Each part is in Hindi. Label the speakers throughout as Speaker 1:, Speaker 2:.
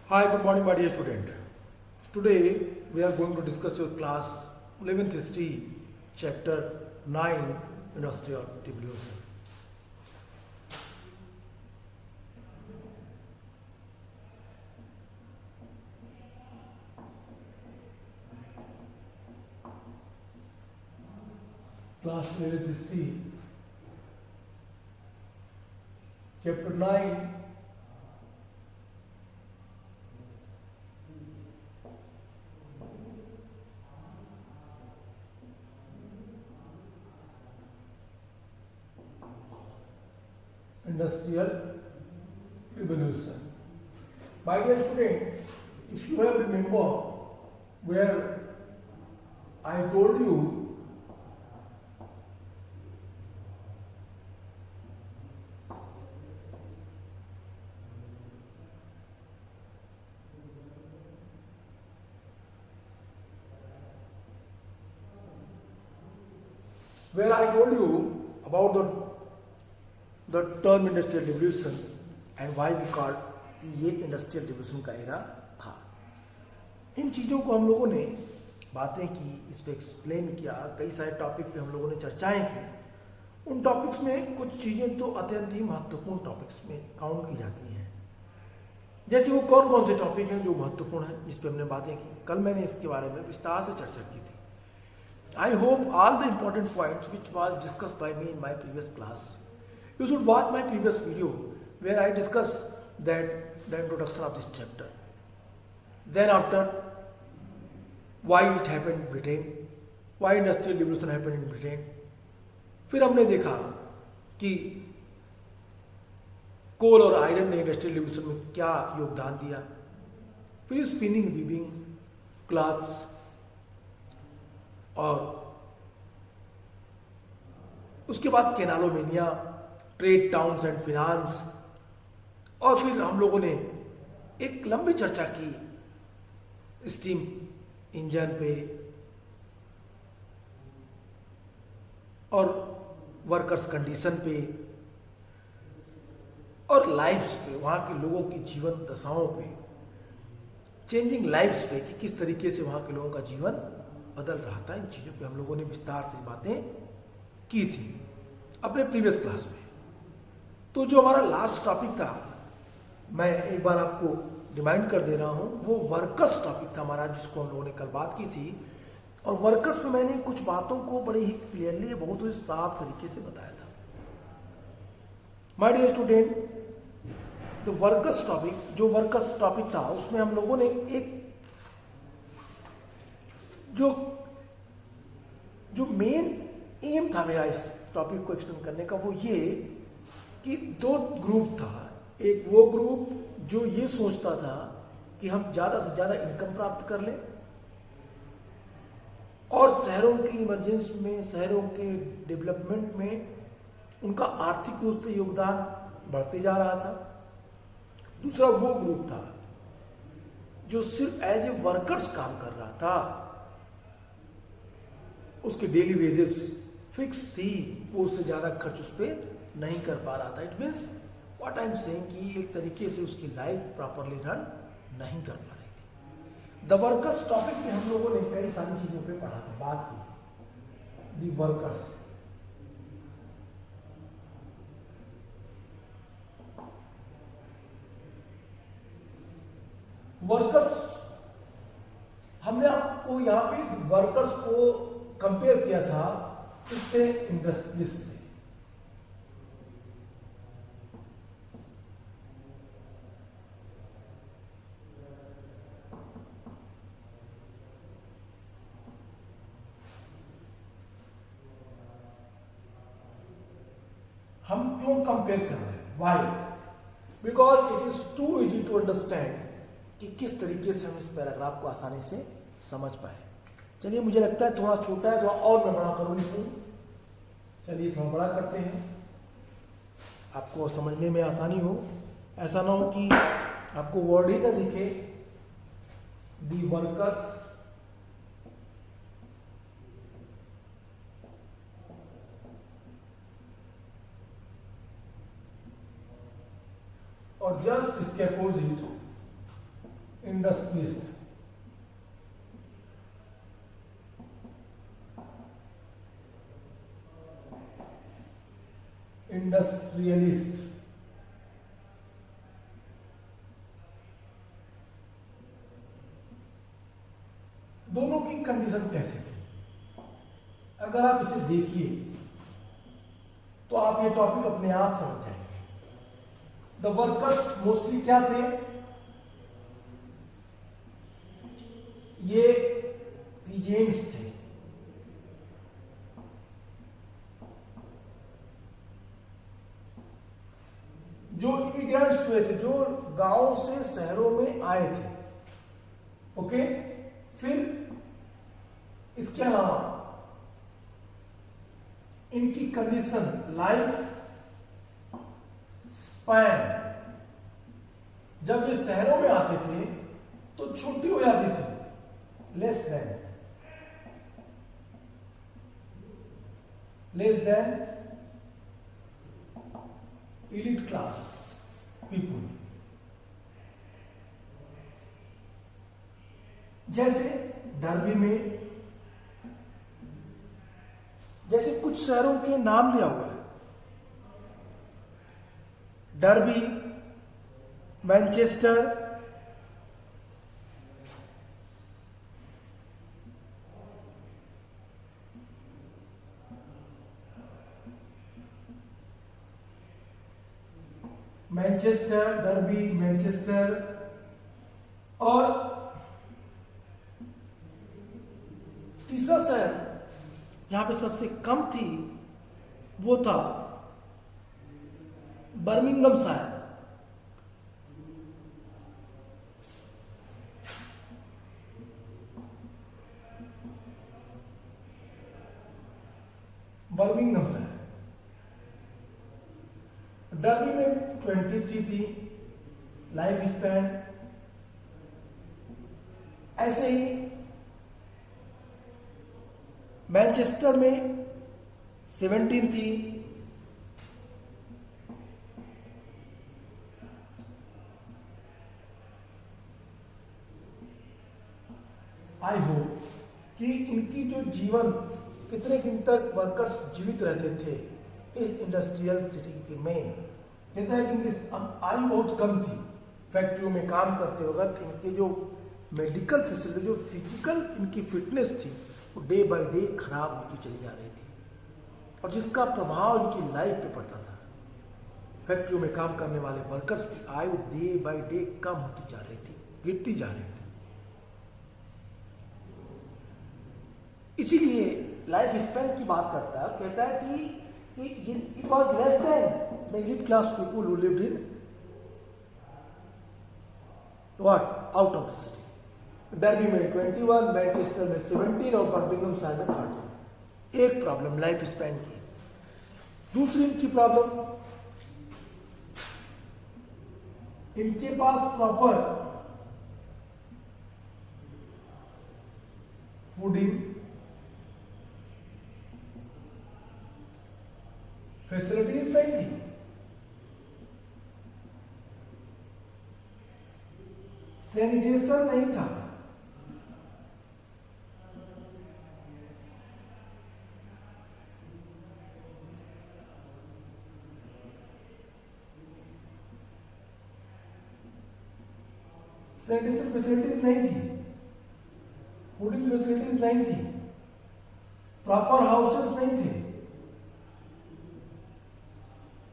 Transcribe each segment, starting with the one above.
Speaker 1: Hi, good morning, my dear student. Today we are going to discuss your class 11th history, chapter 9, industrial revolution. Class 11th history, chapter 9, industrial revolution. My dear student, if you have remember where I told you about the term industrial revolution and why we call ये इंडस्ट्रियल रिवोल्यूशन का एरा था। इन चीज़ों को हम लोगों ने बातें की, इस पर एक्सप्लेन किया, कई सारे टॉपिक पे हम लोगों ने चर्चाएं की। उन टॉपिक्स में कुछ चीज़ें तो अत्यंत ही महत्वपूर्ण टॉपिक्स में काउंट की जाती हैं। जैसे वो कौन कौन से टॉपिक हैं जो महत्वपूर्ण हैं, जिस पे हमने बातें की। कल मैंने इसके बारे में विस्तार से चर्चा की थी। I hope all the important points which was discussed by me in my previous class. You should watch my previous video where I discuss that the introduction of this chapter. Then after, why it happened in Britain, why industrial revolution happened in Britain. फिर हमने देखा कि कोल और आयरन ने इंडस्ट्रियल रिवोल्यूशन में क्या योगदान दिया। फिर स्पिनिंग, वीविंग, क्लॉथ्स और उसके बाद कैनालोमेनिया, ट्रेड, टाउन्स एंड फिनांस। और फिर हम लोगों ने एक लंबी चर्चा की स्टीम इंजन पे और वर्कर्स कंडीशन पे और लाइफ्स पे, वहाँ के लोगों की जीवन दशाओं पे, चेंजिंग लाइफ्स पे कि किस तरीके से वहाँ के लोगों का जीवन बदल रहा था। इन चीज़ों पे हम लोगों ने विस्तार से बातें की थी अपने प्रीवियस क्लास में। तो जो हमारा लास्ट टॉपिक था, मैं एक बार आपको रिमाइंड कर दे रहा हूँ, वो वर्कर्स टॉपिक था हमारा, जिसको हम लोगों ने कल बात की थी। और वर्कर्स में मैंने कुछ बातों को बड़े ही क्लियरली, बहुत ही साफ तरीके से बताया था। My dear student, the workers topic, जो वर्कर्स टॉपिक था, उसमें हम लोगों ने एक जो मेन एम था मेरा इस टॉपिक को एक्सप्लेन करने का, वो ये कि दो ग्रुप था। एक वो ग्रुप जो ये सोचता था कि हम ज़्यादा से ज़्यादा इनकम प्राप्त कर लें और शहरों की इमरजेंस में, शहरों के डेवलपमेंट में उनका आर्थिक रूप से योगदान बढ़ते जा रहा था। दूसरा वो ग्रुप था जो सिर्फ एज ए वर्कर्स काम कर रहा था, उसके डेली वेजेस फिक्स थी, वो उससे ज़्यादा खर्च उस पर नहीं कर पा रहा था। It means what I am saying कि एक तरीके से उसकी लाइफ प्रॉपरली रन नहीं कर पा रही थी। द वर्कर्स टॉपिक में हम लोगों ने कई सारी चीज़ों पे पढ़ा था, बात की थी। दी वर्कर्स, वर्कर्स, हमने आपको यहाँ पे वर्कर्स को कंपेयर किया था इससे, इंडस्ट्रीज से। हम क्यों कंपेयर कर रहे हैं? Why? Because it is too easy to understand कि किस तरीके से हम इस पैराग्राफ को आसानी से समझ पाए। चलिए, मुझे लगता है थोड़ा छोटा है, थोड़ा और मैं बड़ा करूँ इसको। चलिए थोड़ा बड़ा करते हैं, आपको समझने में आसानी हो। ऐसा ना हो कि आपको वर्ड ही ना दिखे। दी वर्कर्स और जस्ट इसके अपोजिट इंडस्ट्रियलिस्ट, इंडस्ट्रियलिस्ट दोनों की कंडीशन कैसी थी? अगर आप इसे देखिए तो आप ये टॉपिक अपने आप समझ जाएंगे। द वर्कर्स मोस्टली क्या थे? ये पीजेंट्स थे, जो इमिग्रेंट्स हुए थे, जो गांव से शहरों में आए थे। ओके, फिर इसके अलावा इनकी कंडीशन, लाइफ स्पैन, जब ये शहरों में आते थे तो छोटी हो जाती थी, less than elite class people। जैसे डर्बी में, जैसे कुछ शहरों के नाम दिया हुआ है, डर्बी, मैनचेस्टर, डर्बी, मैनचेस्टर, और तीसरा शहर जहां पे सबसे कम थी वो था बर्मिंघम शायर। बर्मिंघम शायर। डर्बी में 23 थी लाइफ स्पैन। ऐसे ही मैनचेस्टर में 17 थी। आई होप कि इनकी जो जीवन, कितने दिन तक वर्कर्स जीवित रहते थे इस इंडस्ट्रियल सिटी में, कहता है कि इनकी आयु बहुत कम थी। फैक्ट्रियों में काम करते वक्त इनके जो मेडिकल फैसिलिटी, जो फिजिकल इनकी फिटनेस थी, वो डे बाय डे खराब होती चली जा रही थी, और जिसका प्रभाव इनकी लाइफ पे पड़ता था। फैक्ट्रियों में काम करने वाले वर्कर्स की आयु डे बाय डे कम होती जा रही थी, गिरती जा रही थी। इसीलिए लाइफ स्पैन की बात करता है, कहता है कि it was less than the elite class people who lived in what? Out of the city. Derby में 21, मैनचेस्टर में 17 और बर्मिंघम शायर में 13। एक प्रॉब्लम लाइफ स्पैन की। दूसरी इनकी प्रॉब्लम, इनके पास प्रॉपर फूडिंग फैसिलिटीज नहीं थी। सैनिटेशन नहीं था। सैनिटेशन फैसिलिटीज नहीं थी, फूडिंग फैसिलिटीज नहीं थी, प्रॉपर हाउसेस नहीं थे।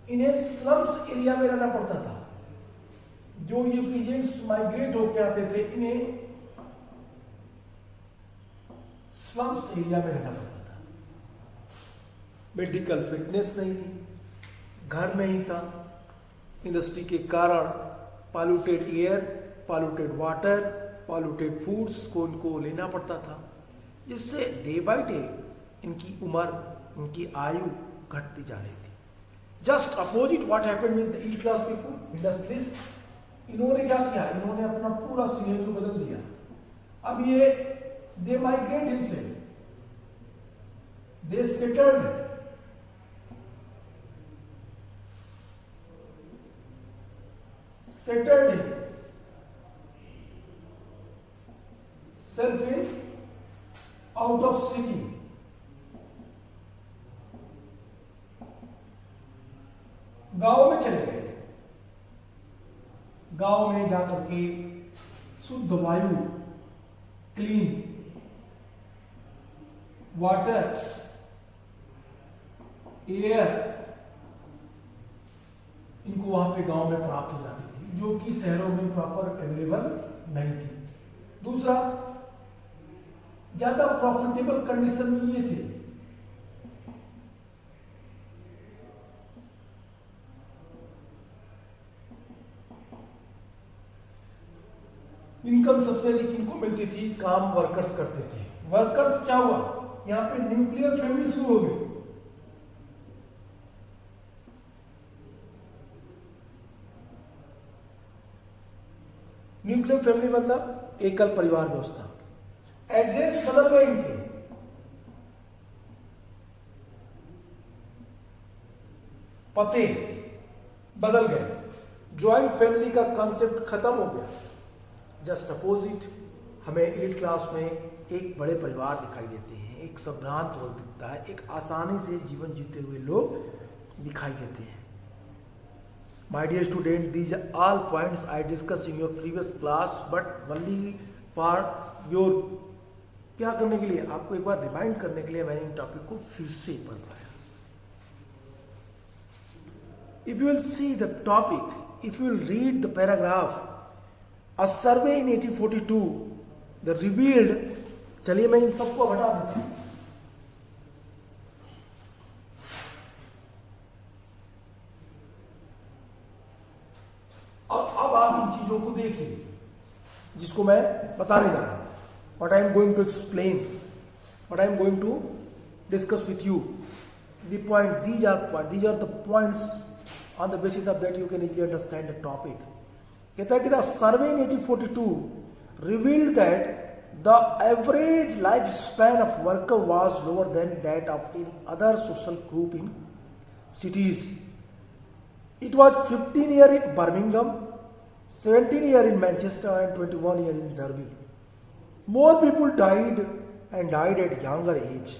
Speaker 1: इन्हें स्लम्स एरिया में रहना पड़ता था। जो ये पीजेंट्स माइग्रेट होकर आते थे, इन्हें स्लम्स एरिया में रहना पड़ता था। मेडिकल फिटनेस नहीं थी, घर नहीं था, इंडस्ट्री के कारण polluted air, polluted water, polluted foods को इनको लेना पड़ता था, जिससे डे बाय डे इनकी उम्र, इनकी आयु घटती जा रही थी। Just opposite what happened with the E class people, industrialist. इन्होंने क्या किया? इन्होंने अपना पूरा सिनेरियो बदल दिया। अब ये they migrate himself, they settled, self in out of city, गांव में चले गए, गांव में जाकर के शुद्ध वायु, क्लीन वाटर, एयर, इनको वहां पे गांव में प्राप्त हो जाती थी, जो कि शहरों में प्रॉपर अवेलेबल नहीं थी। दूसरा, ज्यादा प्रॉफिटेबल कंडीशन में ये थे। इनकम सबसे अधिक इनको मिलती थी, काम वर्कर्स करते थे। वर्कर्स क्या हुआ, यहां पे न्यूक्लियर फैमिली शुरू हो गई। न्यूक्लियर फैमिली मतलब एकल परिवार व्यवस्था। एड्रेस बदल गए इनके, पते बदल गए, ज्वाइंट फैमिली का कॉन्सेप्ट खत्म हो गया। जस्ट अपोजिट हमें एलिट क्लास में एक बड़े परिवार दिखाई देते हैं, एक संभ्रांत लोग दिखता है, एक आसानी से जीवन जीते हुए लोग दिखाई देते हैं। My dear student, these are all points I discuss in your previous class, but only for your, क्या करने के लिए, आपको एक बार रिमाइंड करने के लिए मैंने इन टॉपिक को फिर से बताया। If you will see the topic, if you will read the paragraph, a survey in 1842 the revealed, चलिए मैं इन सबको हटा देता हूं। अब आप इन चीजों को देखिए जिसको मैं बताने जा रहा हूं। What I am going to explain, what I am going to discuss with you, the point, these are the points on the basis of that you can easily understand the topic. कहता है कि the survey in 1842 revealed that the average lifespan of worker was lower than that of any other social group in cities. It was 15 years in Birmingham, 17 years in Manchester and 21 years in Derby. More people died and died at younger age.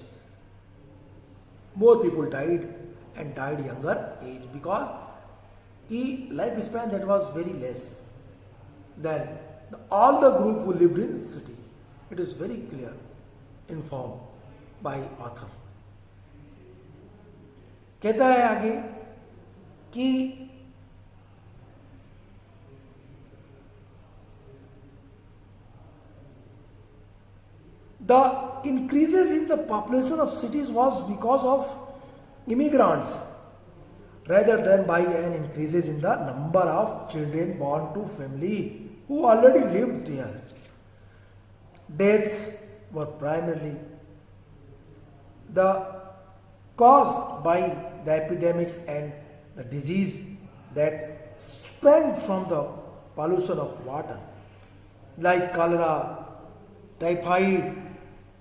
Speaker 1: More people died and died younger age because the life span that was very less than all the group who lived in city. It is very clear, informed by author. कहता है आगे कि the increases in the population of cities was because of immigrants rather than by an increases in the number of children born to family who already lived there. Deaths were primarily the caused by the epidemics and the disease that sprang from the pollution of water, like cholera, typhoid,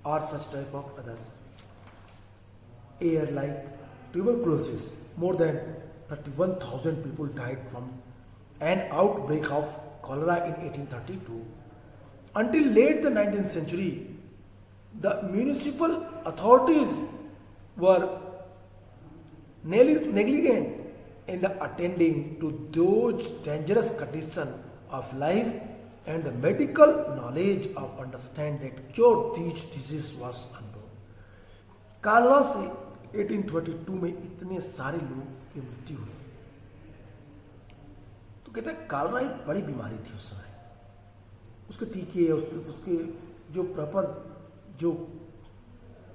Speaker 1: or such type of others. Air like tuberculosis, more than 31,000 people died from an outbreak of cholera in 1832. Until late the 19th century, the municipal authorities were negligent in the attending to those dangerous conditions of life, and the medical knowledge of understand that cure these diseases was unknown. Kalra से 1832 में इतने सारे लोग की मृत्यु हुई। तो कहते हैं कालरा एक बड़ी बीमारी थी उस समय, उसके टीके उसके जो प्रॉपर जो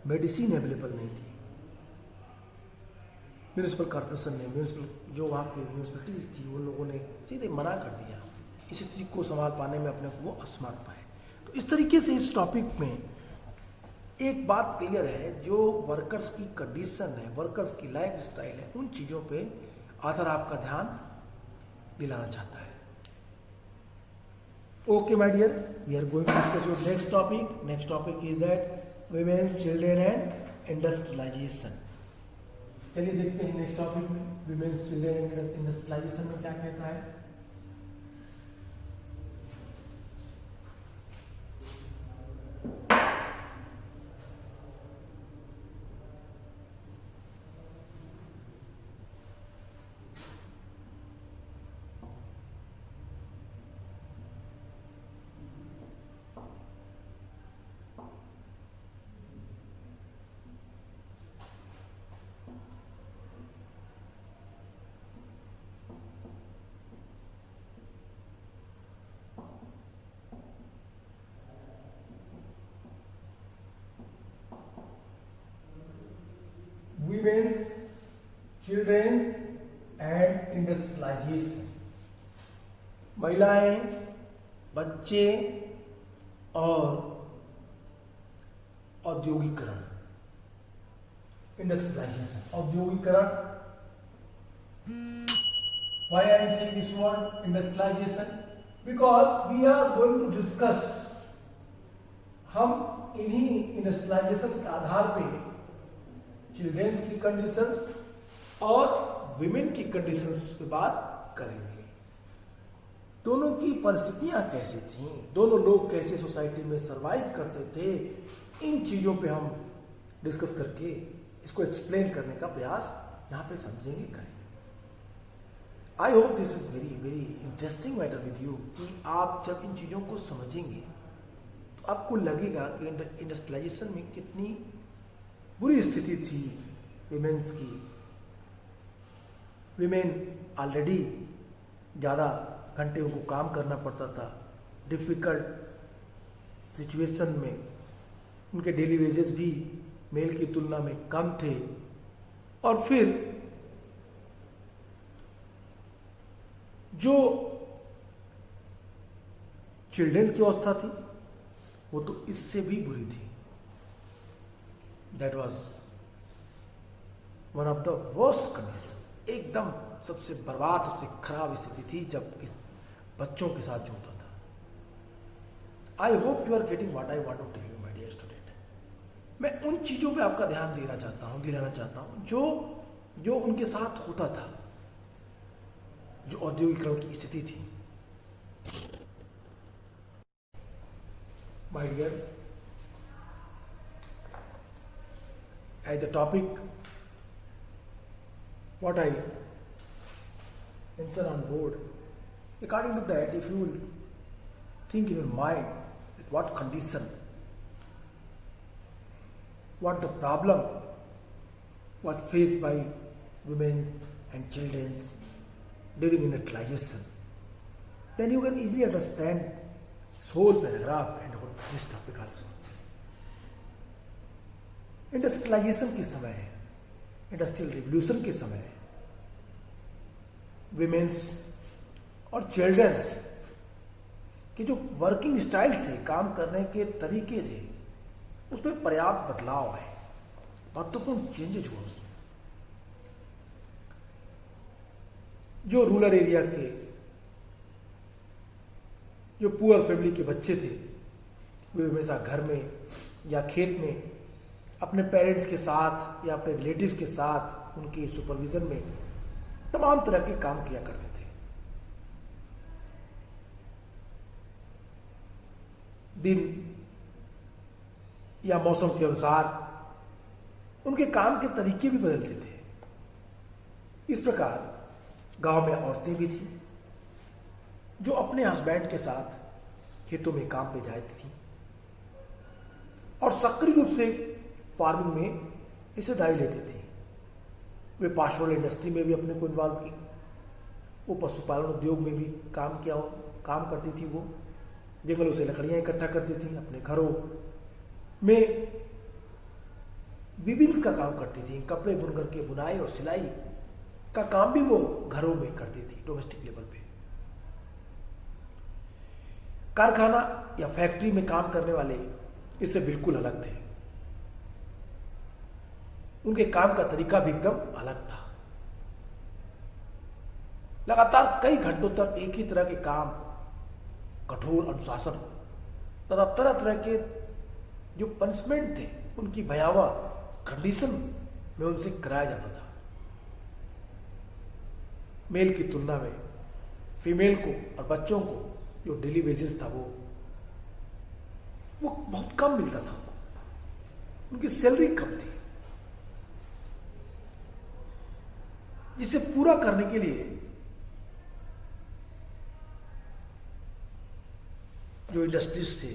Speaker 1: मेडिसिन अवेलेबल नहीं थी। म्यूनिसिपल कॉर्पोरेशन ने, म्यूनिसिपल जो वहाँ के म्यूनिसिपलिटीज थी, उन लोगों ने सीधे मना कर दिया, इस स्थिति को संभाल पाने में अपने को वो असमर्थ पाए। तो इस तरीके से इस टॉपिक में एक बात क्लियर है, जो वर्कर्स की कंडीशन है, वर्कर्स की लाइफ स्टाइल है, उन चीज़ों पे ऑथर आपका ध्यान दिलाना चाहता है। Okay my dear, we are going to discuss your next topic. Next topic is that women's, children and industrialisation. चलिए देखते हैं नेक्स्ट टॉपिक में विमेन्स, चिल्ड्रेन एंड इंडस्ट्रियलाइजेशन में क्या कहता है। Women's, children and industrialisation. महिलाएं, बच्चे और औद्योगिकरण। इंडस्ट्रियलाइजेशन, औद्योगिकरण। Why I am saying this word industrialization? Because we are going to discuss, हम इन्हीं इंडस्ट्रियलाइजेशन के आधार पे चिल्ड्रेंस की कंडीशंस और विमेन की कंडीशंस पे बात करेंगे। दोनों की परिस्थितियां कैसी थीं, दोनों लोग कैसे सोसाइटी में सरवाइव करते थे, इन चीज़ों पे हम डिस्कस करके इसको एक्सप्लेन करने का प्रयास यहाँ पे समझेंगे, करेंगे। I hope this is very very interesting matter with you, कि आप जब इन चीज़ों को समझेंगे तो आपको लगेगा कि इंडस्ट्रियलाइजेशन में कितनी बुरी स्थिति थी विमेंस की। विमेन ऑलरेडी ज़्यादा घंटे उनको काम करना पड़ता था, डिफ़िकल्ट सिचुएशन में, उनके डेली वेजेस भी मेल की तुलना में कम थे। और फिर जो चिल्ड्रेन की अवस्था थी वो तो इससे भी बुरी थी। That was one of the worst condition, एकदम सबसे बर्बाद, सबसे खराब स्थिति थी जब इस बच्चों के साथ जो होता था। I hope you are getting what I want to tell you my dear student. मैं उन चीज़ों पे आपका ध्यान दिलाना चाहता हूँ जो उनके साथ होता था, जो औद्योगिकरण की स्थिति थी। My dear, as the topic what I mention on board, according to that, if you will think in your mind at what condition, what the problem, what faced by women and children during industrialization, then you can easily understand this whole paragraph and this topic also. Industrialisation के समय, इंडस्ट्रियल रिवोल्यूशन के समय विमेन्स और चिल्ड्रंस के जो वर्किंग स्टाइल थे, काम करने के तरीके थे, उसमें पर्याप्त बदलाव आए, महत्वपूर्ण चेंजेज हुए उसमें। जो रूरल एरिया के, जो पुअर फैमिली के बच्चे थे, वे हमेशा घर में या खेत में अपने पेरेंट्स के साथ या अपने रिलेटिव्स के साथ उनके सुपरविजन में तमाम तरह के काम किया करते थे। दिन या मौसम के अनुसार उनके काम के तरीके भी बदलते थे। इस प्रकार गांव में औरतें भी थीं जो अपने हस्बैंड के साथ खेतों में काम पे जाती थीं और सक्रिय रूप से फार्मिंग में हिस्सेदारी लेती थी। वे पास्टोरल इंडस्ट्री में भी अपने को इन्वॉल्व की, वो पशुपालन उद्योग में भी काम करती थी। वो जंगलों से लकड़ियाँ इकट्ठा करती थी, अपने घरों में वीविंग का काम करती थी, कपड़े बुन करके बुनाई और सिलाई का काम भी वो घरों में करती थी, डोमेस्टिक लेवल पे। कारखाना या फैक्ट्री में काम करने वाले इससे बिल्कुल अलग थे, उनके काम का तरीका भी एकदम अलग था। लगातार कई घंटों तक एक ही तरह के काम, कठोर अनुशासन तथा तरह तरह के जो पनिशमेंट थे, उनकी भयावह कंडीशन में उनसे कराया जाता था। मेल की तुलना में फीमेल को और बच्चों को जो डेली बेसिस था वो बहुत कम मिलता था, उनकी सैलरी कम थी, जिसे पूरा करने के लिए जो इंडस्ट्रीज थे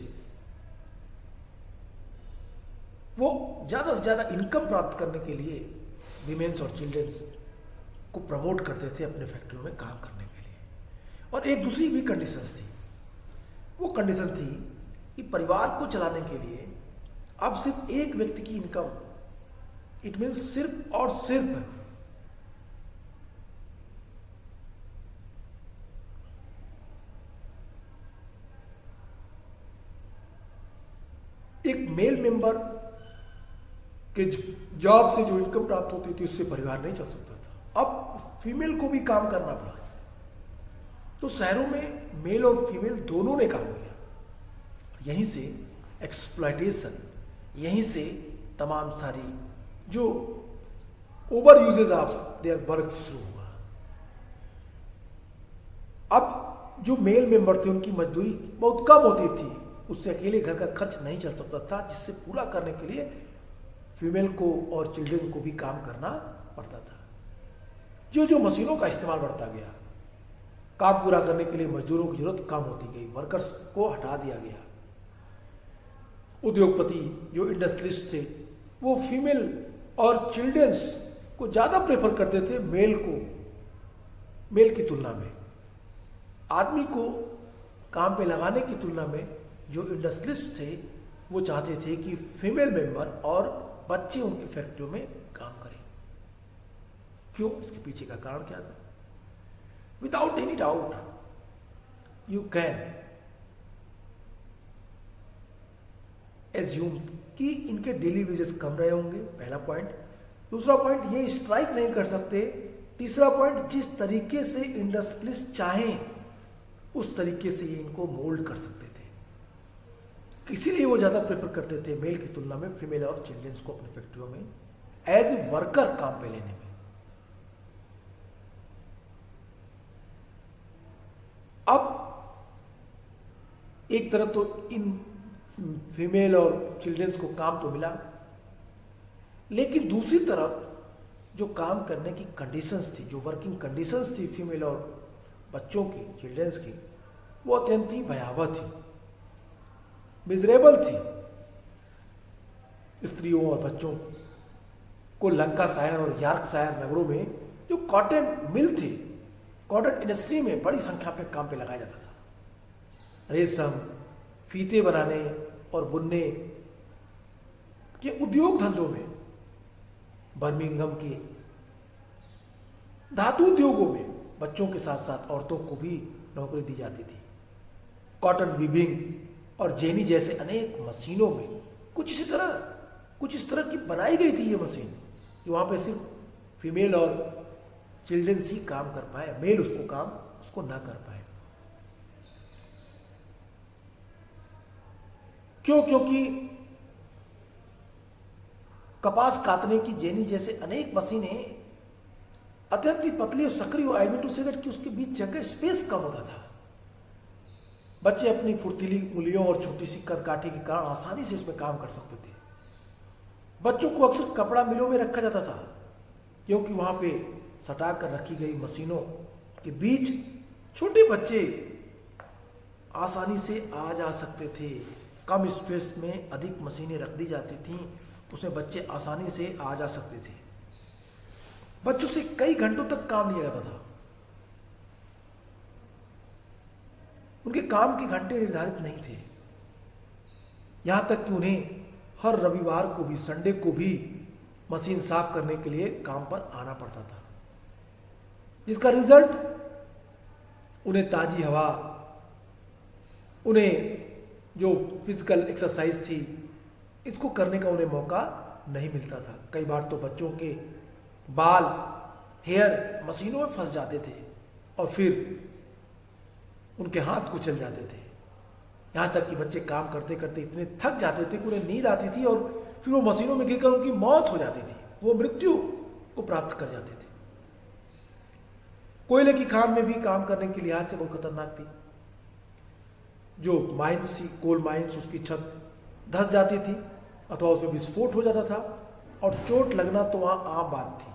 Speaker 1: वो ज्यादा से ज्यादा इनकम प्राप्त करने के लिए विमेन्स और चिल्ड्रंस को प्रमोट करते थे अपने फैक्ट्रियों में काम करने के लिए। और एक दूसरी भी कंडीशंस थी, वो कंडीशन थी कि परिवार को चलाने के लिए अब सिर्फ एक व्यक्ति की इनकम इट मीन्स सिर्फ और सिर्फ एक मेल मेंबर के जॉब से जो इनकम प्राप्त होती थी उससे परिवार नहीं चल सकता था। अब फीमेल को भी काम करना पड़ा। तो शहरों में मेल और फीमेल दोनों ने काम किया। यहीं से एक्सप्लॉयटेशन, यहीं से तमाम सारी जो over uses of their work शुरू हुआ। अब जो मेल मेंबर थे उनकी मजदूरी बहुत कम होती थी, उससे अकेले घर का खर्च नहीं चल सकता था, जिससे पूरा करने के लिए फीमेल को और चिल्ड्रन को भी काम करना पड़ता था। जो जो मशीनों का इस्तेमाल बढ़ता गया, काम पूरा करने के लिए मजदूरों की जरूरत कम होती गई, वर्कर्स को हटा दिया गया। उद्योगपति जो इंडस्ट्रियलिस्ट थे वो फीमेल और चिल्ड्रंस को ज़्यादा प्रेफर करते थे मेल की तुलना में। आदमी को काम पे लगाने की तुलना में जो इंडस्ट्रियलिस्ट थे वो चाहते थे कि फीमेल मेंबर और बच्चे उनकी फैक्ट्रियों में काम करें। क्यों? इसके पीछे का कारण क्या था? Without any doubt you can assume कि इनके डेली वेजेस कम रहे होंगे, पहला पॉइंट। दूसरा पॉइंट, ये स्ट्राइक नहीं कर सकते। तीसरा पॉइंट, जिस तरीके से इंडस्ट्रियलिस्ट चाहें उस तरीके से ये इनको मोल्ड कर सकते थे। इसीलिए वो ज़्यादा प्रेफर करते थे मेल की तुलना में फीमेल और चिल्ड्रंस को अपनी फैक्ट्रियों में एज ए वर्कर काम पे लेने में। अब एक तरफ तो इन फीमेल और चिल्ड्रंस को काम तो मिला, लेकिन दूसरी तरफ जो काम करने की कंडीशंस थी, जो वर्किंग कंडीशंस थी फीमेल और बच्चों की, चिल्ड्रंस की, वो अत्यंत ही भयावह थी, मिजरेबल थी। स्त्रियों और बच्चों को लंकाशायर और यॉर्कशायर नगरों में जो कॉटन मिल थे, कॉटन इंडस्ट्री में बड़ी संख्या में काम पे लगाया जाता था। रेशम, फीते बनाने और बुनने के उद्योग धंधों में, बर्मिंघम के धातु उद्योगों में बच्चों के साथ साथ औरतों को भी नौकरी दी जाती थी। कॉटन वीविंग और जेनी जैसे अनेक मशीनों में कुछ इस तरह की बनाई गई थी ये मशीन कि वहां पे सिर्फ फीमेल और चिल्ड्रंस ही काम कर पाए, मेल उसको ना कर पाए। क्यों? क्योंकि कपास काटने की जेनी जैसे अनेक मशीनें अत्यंत ही पतली और सक्रिय हो, I mean to say that कि उसके बीच जगह स्पेस कम होता था। बच्चे अपनी फुर्तीली उंगलियों और छोटी सी कदकाठी के कारण आसानी से इसमें काम कर सकते थे। बच्चों को अक्सर कपड़ा मिलों में रखा जाता था, क्योंकि वहां पे सटा कर रखी गई मशीनों के बीच छोटे बच्चे आसानी से आ जा सकते थे। कम स्पेस में अधिक मशीनें रख दी जाती थीं, उसमें बच्चे आसानी से आ जा सकते थे। बच्चों से कई घंटों तक काम लिया जाता था। उनके काम के घंटे निर्धारित नहीं थे, यहां तक कि उन्हें हर रविवार को भी, संडे को भी मशीन साफ करने के लिए काम पर आना पड़ता था, जिसका रिजल्ट उन्हें ताजी हवा, उन्हें जो फिजिकल एक्सरसाइज थी, इसको करने का उन्हें मौका नहीं मिलता था। कई बार तो बच्चों के बाल, हेयर मशीनों में फंस जाते थे और फिर उनके हाथ कुचल जाते थे। यहाँ तक कि बच्चे काम करते करते इतने थक जाते थे कि उन्हें नींद आती थी और फिर वो मशीनों में गिरकर उनकी मौत हो जाती थी, वो मृत्यु को प्राप्त कर जाते थे। कोयले की खान में भी काम करने के लिहाज से बहुत खतरनाक थी। जो माइंस, कोल माइंस, उसकी छत धंस जाती थी अथवा उसमें विस्फोट हो जाता था और चोट लगना तो वहां आम बात थी।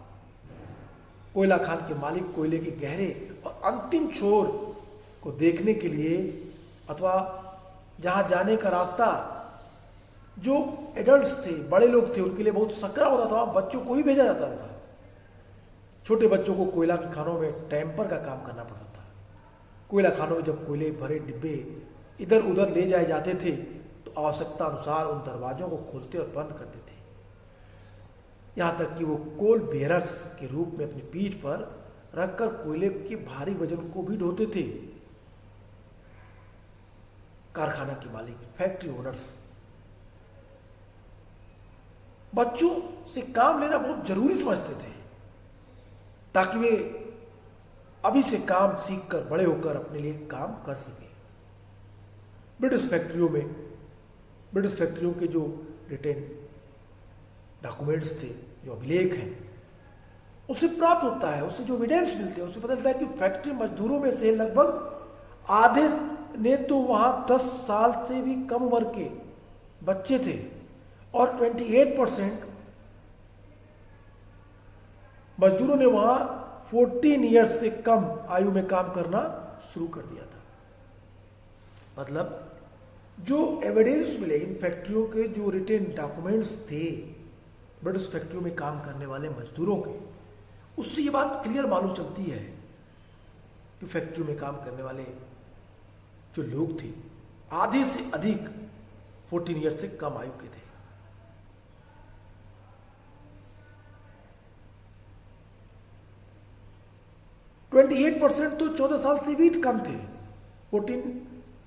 Speaker 1: कोयला खान के मालिक कोयले के गहरे और अंतिम छोर को देखने के लिए अथवा जहां जाने का रास्ता जो एडल्ट्स थे, बड़े लोग थे, उनके लिए बहुत सकरा होता था, बच्चों को ही भेजा जाता था। छोटे बच्चों को कोयला की खानों में टैंपर का काम करना पड़ता था। कोयला खानों में जब कोयले भरे डिब्बे इधर उधर ले जाए जाते थे तो आवश्यकता अनुसार उन दरवाजों को खोलते और बंद करते थे। यहाँ तक कि वो कोल बेरर्स के रूप में अपनी पीठ पर रखकर कोयले के भारी वजन को भी ढोते थे। कारखाना के मालिक, फैक्ट्री ओनर्स बच्चों से काम लेना बहुत जरूरी समझते थे ताकि वे अभी से काम सीखकर बड़े होकर अपने लिए काम कर सके। ब्रिटिश फैक्ट्रियों के जो रिटेन डॉक्यूमेंट्स थे, जो अभिलेख हैं, उससे प्राप्त होता है, उससे जो एविडेंस मिलते हैं, उससे पता चलता है कि फैक्ट्री मजदूरों में से लगभग आधे ने तो वहां 10 साल से भी कम उम्र के बच्चे थे और 28% मजदूरों ने वहां 14 ईयर्स से कम आयु में काम करना शुरू कर दिया था। मतलब जो एविडेंस मिले इन फैक्ट्रियों के, जो रिटेन डॉक्यूमेंट्स थे ब्रिटिश फैक्ट्रियों में काम करने वाले मजदूरों के, उससे ये बात क्लियर मालूम चलती है कि फैक्ट्रियों में काम करने वाले जो लोग थे आधे से अधिक 14 ईयर से कम आयु के थे। %28 तो 14 साल से भी कम थे।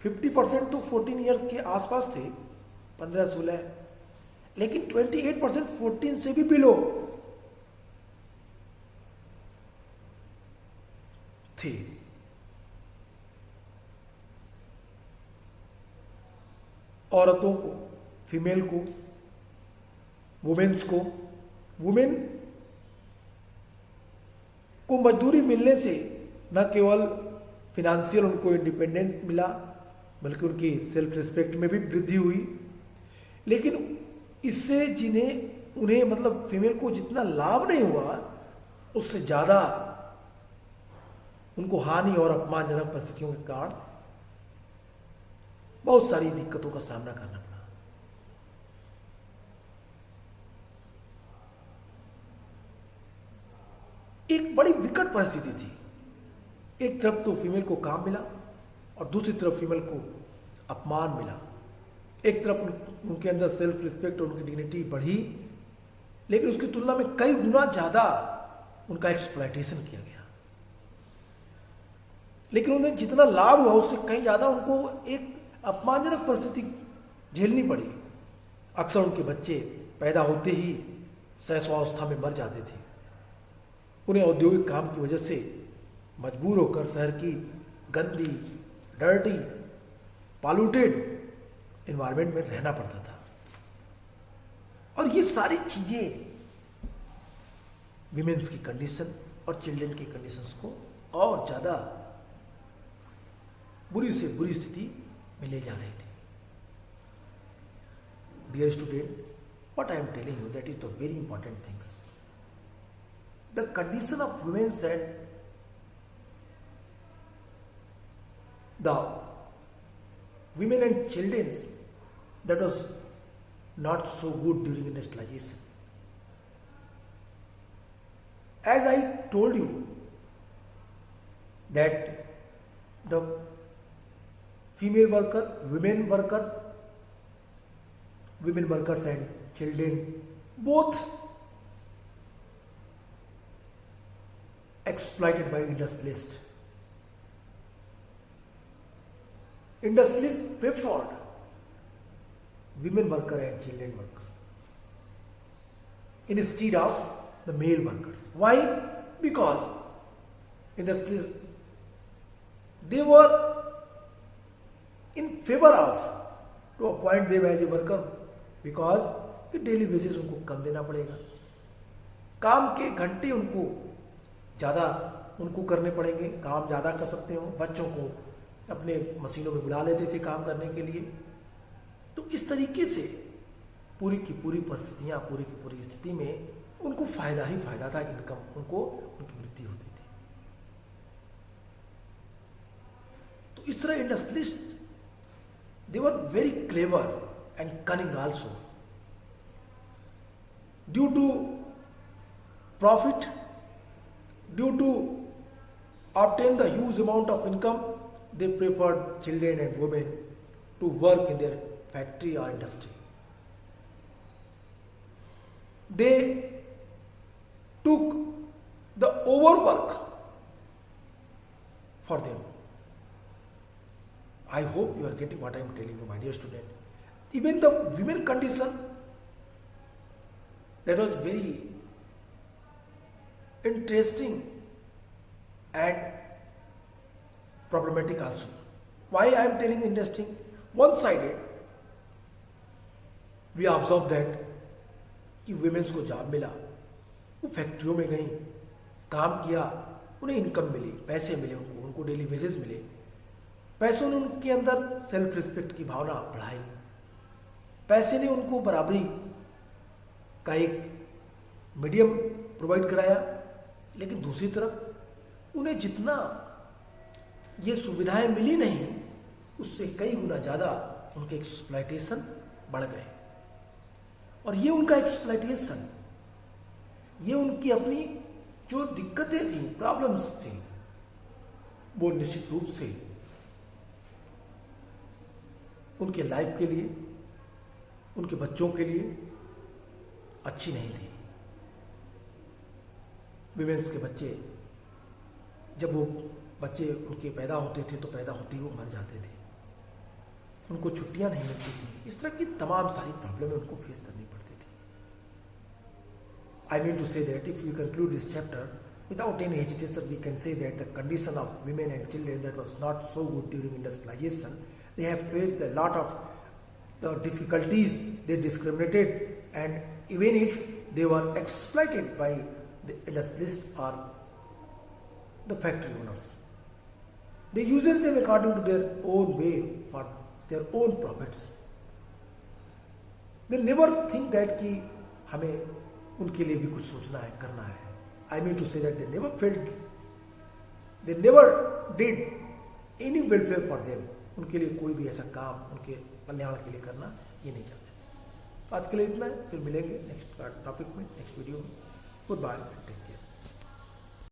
Speaker 1: 50% तो 14 ईयर्स के आसपास थे, 15-16, लेकिन 28% 14 से भी बिलो थे। औरतों को, फीमेल को, वुमेन को मजदूरी मिलने से न केवल फिनेंशियल उनको इंडिपेंडेंट मिला, बल्कि उनकी सेल्फ रिस्पेक्ट में भी वृद्धि हुई। लेकिन इससे उन्हें मतलब फीमेल को जितना लाभ नहीं हुआ, उससे ज़्यादा उनको हानि और अपमानजनक परिस्थितियों के कारण बहुत सारी दिक्कतों का सामना करना पड़ा। एक बड़ी विकट परिस्थिति थी। एक तरफ तो फीमेल को काम मिला और दूसरी तरफ फीमेल को अपमान मिला। एक तरफ उनके अंदर सेल्फ रिस्पेक्ट और उनकी डिग्निटी बढ़ी, लेकिन उसकी तुलना में कई गुना ज्यादा उनका एक्सप्लॉयटेशन किया गया। लेकिन उन्हें जितना लाभ हुआ उससे कहीं ज्यादा उनको एक अपमानजनक परिस्थिति झेलनी पड़ी। अक्सर उनके बच्चे पैदा होते ही शैशवावस्था में मर जाते थे। उन्हें औद्योगिक काम की वजह से मजबूर होकर शहर की गंदी, डर्टी, पॉल्यूटेड एनवायरनमेंट में रहना पड़ता था। और ये सारी चीजें विमेन्स की कंडीशन और चिल्ड्रन की कंडीशंस को और ज्यादा बुरी से बुरी स्थिति में ले जा रही थी। Dear student, what I am telling you, that is the very important things. The condition of women and the women and children, that was not so good during industrialization. As I told you that the female worker, women workers and children both exploited by industrialists. Industrialists preferred women worker and children worker instead of the male workers. Why? Because industrialists, they were in favor of to appoint them as a worker, because कि डेली बेसिस उनको कम देना पड़ेगा, काम के घंटे उनको ज़्यादा उनको करने पड़ेंगे, काम ज़्यादा कर सकते हो। बच्चों को अपने मशीनों में बुला लेते थे काम करने के लिए। तो इस तरीके से पूरी की पूरी परिस्थितियाँ, पूरी की पूरी स्थिति में उनको फायदा ही फायदा था, इनकम उनको उनकी वृद्धि होती थी। तो इस तरह industrialist, they were very clever and cunning also. Due to profit, due to obtain the huge amount of income, they preferred children and women to work in their factory or industry. They took the overwork for them. I hope you are getting what I am telling you, my dear student. Even the women condition, that was very interesting and problematic also. Why I am telling interesting? One-sided, we observe that कि women's को जॉब मिला, वो फैक्ट्रियों में गई, काम किया, उन्हें इनकम मिली, पैसे मिले उनको डेली वेजेस मिले, पैसों ने उनके अंदर सेल्फ रिस्पेक्ट की भावना बढ़ाई, पैसे ने उनको बराबरी का एक मीडियम प्रोवाइड कराया। लेकिन दूसरी तरफ उन्हें जितना ये सुविधाएं मिली नहीं, उससे कई गुना ज़्यादा उनके एक्सप्लॉयटेशन बढ़ गए। और ये उनका एक्सप्लॉयटेशन, ये उनकी अपनी जो दिक्कतें थी, प्रॉब्लम्स थी, वो निश्चित रूप से उनके लाइफ के लिए, उनके बच्चों के लिए अच्छी नहीं थी। विमेंस के बच्चे, जब वो बच्चे उनके पैदा होते थे तो पैदा होते ही वो मर जाते थे, उनको छुट्टियां नहीं मिलती थी, इस तरह की तमाम सारी प्रॉब्लमें उनको फेस करनी पड़ती थी। I mean to say that if we conclude this chapter without any hesitation, we can say that the condition of women and children that was not so good during industrialization. They have faced a lot of the difficulties. They discriminated, and even if they were exploited by the industrialists or the factory owners, they uses them according to their own way for their own profits. They never think that कि हमें उनके लिए भी कुछ सोचना है, करना है. I mean to say that they never felt, they never did any welfare for them. उनके लिए कोई भी ऐसा काम उनके कल्याण के लिए करना ये नहीं चाहते थे. आज के लिए इतना है, फिर मिलेंगे नेक्स्ट टॉपिक में, नेक्स्ट वीडियो में. Good bye, take care.